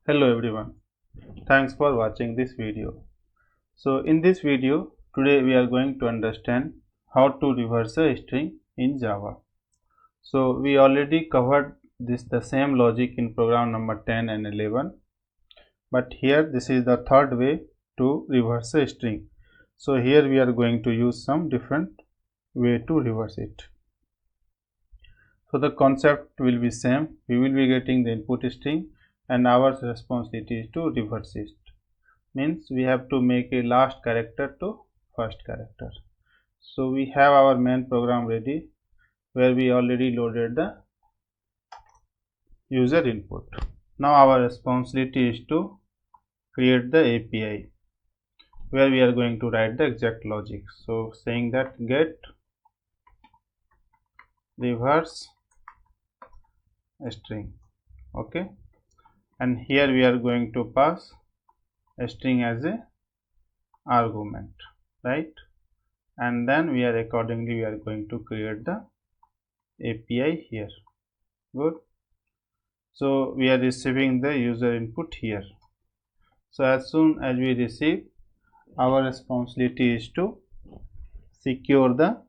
Hello everyone, thanks for watching this video. So in this video, today we are going to understand how to reverse a string in Java. So we already covered the same logic in program number 10 and 11, but here this is the third way to reverse a string. So here we are going to use some different way to reverse it. So the concept will be same. We will be getting the input string and our responsibility is to reverse it. Means we have to make a last character to first character. So we have our main program ready where we already loaded the user input. Now our responsibility is to create the API where we are going to write the exact logic. So saying that get reverse string, okay, and here we are going to pass a string as a argument, right, and then we are accordingly going to create the API here. Good. So we are receiving the user input here. So as soon as we receive, our responsibility is to secure the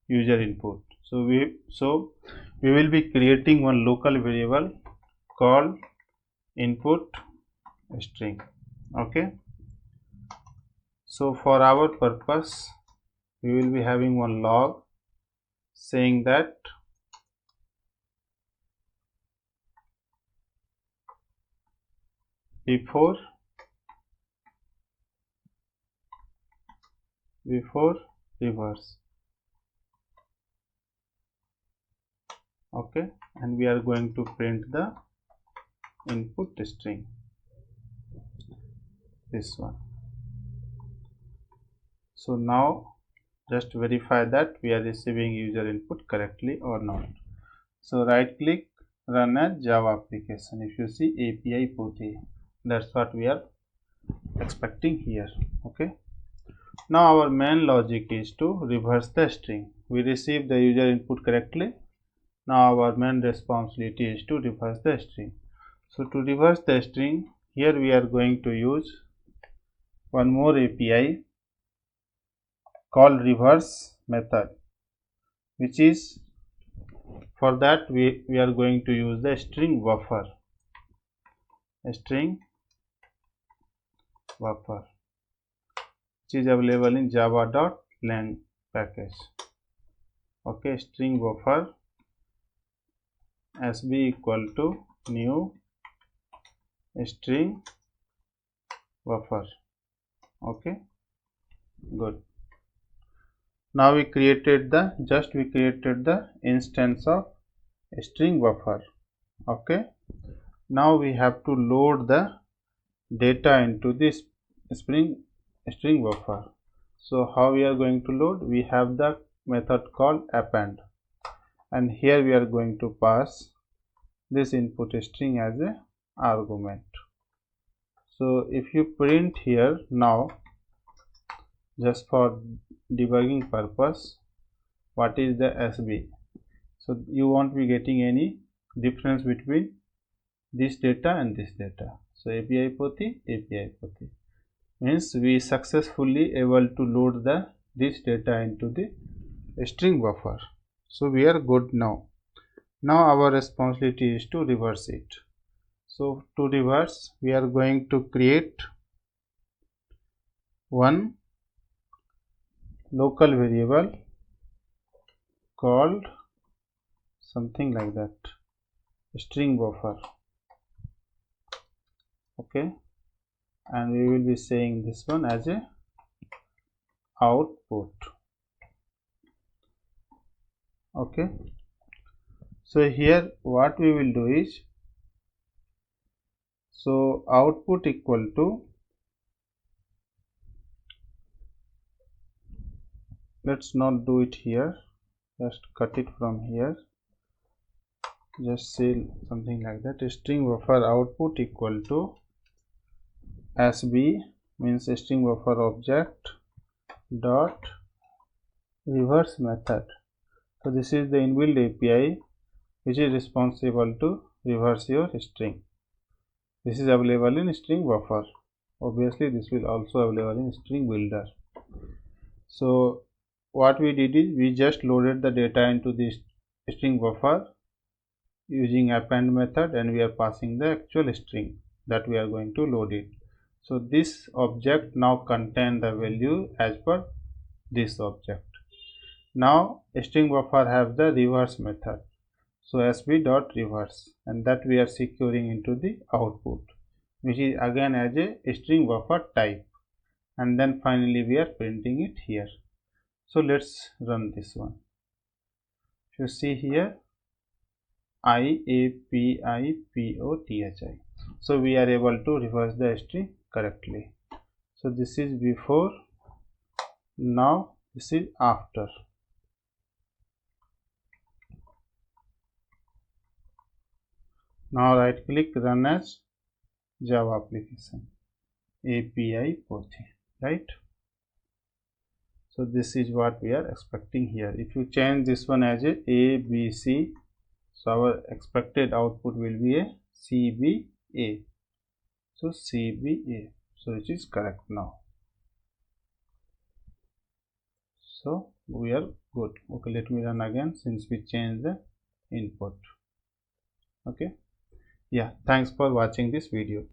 user input. So we will be creating one local variable called input string. Okay. So for our purpose, we will be having one log saying that before reverse, okay, and we are going to print the input string, this one. So now just verify that we are receiving user input correctly or not. So right click, run as Java application. If you see APIPOTHI, that's what we are expecting here. Okay. Now our main logic is to reverse the string. We received the user input correctly. Now our main responsibility is to reverse the string. So to reverse the string, here we are going to use one more API called reverse method, which is, for that we are going to use the string buffer, which is available in java.lang package. Okay, string buffer sb equal to new string buffer. Okay, good. Now we created the instance of string buffer. Okay, now we have to load the data into this string buffer. So how we are going to load? We have the method called append, and here we are going to pass this input string as a argument. So if you print here now, just for debugging purpose, what is the SB? So you won't be getting any difference between this data and this data. So APIPOTHI means we successfully able to load this data into the string buffer. So we are good now. Now our responsibility is to reverse it. So to reverse, we are going to create one local variable called something like that, string buffer. Okay, and we will be saying this one as a output. Okay, so here what we will do is, so output equal to, let's not do it here, just cut it from here, just say something like that, string buffer output equal to sb, means string buffer object dot reverse method. So this is the inbuilt API which is responsible to reverse your string. This is available in string buffer. Obviously this will also available in string builder. So what we did is we just loaded the data into this string buffer using append method, and we are passing the actual string that we are going to load it. So this object now contain the value as per this object. Now string buffer have the reverse method. So sb.reverse, and that we are securing into the output, which is again as a string buffer type, and then finally we are printing it here. So let's run this one. If you see here, APIPOTHI. So we are able to reverse the string correctly. So this is before, now this is after. Now right click, run as Java application, APIPOTHI, right? So this is what we are expecting here. If you change this one as a ABC, so our expected output will be a CBA. So CBA, so it is correct now. So we are good. Okay, let me run again since we changed the input. Okay, yeah, thanks for watching this video.